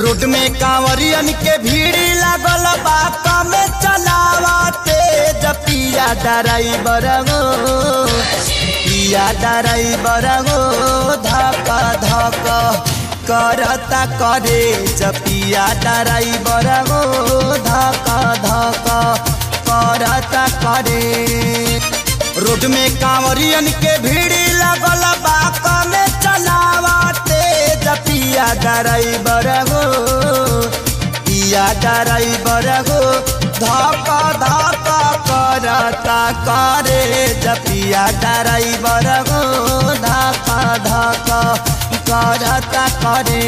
Road में कांवरियन के भीड़ लागल बा कमे चलावते जपिया ड्राइवर गो पिया ड्राइवर गो धक धक करता करे जपिया ड्राइवर गो धक धक करता करे। रोड में कांवरियन के भीड़ लागल बा कमे चलावते जपिया ड्राइवर गो पिया ड्राइवर गो धक धक करता करे जपिया ड्राइवर गो धक धक करता करे।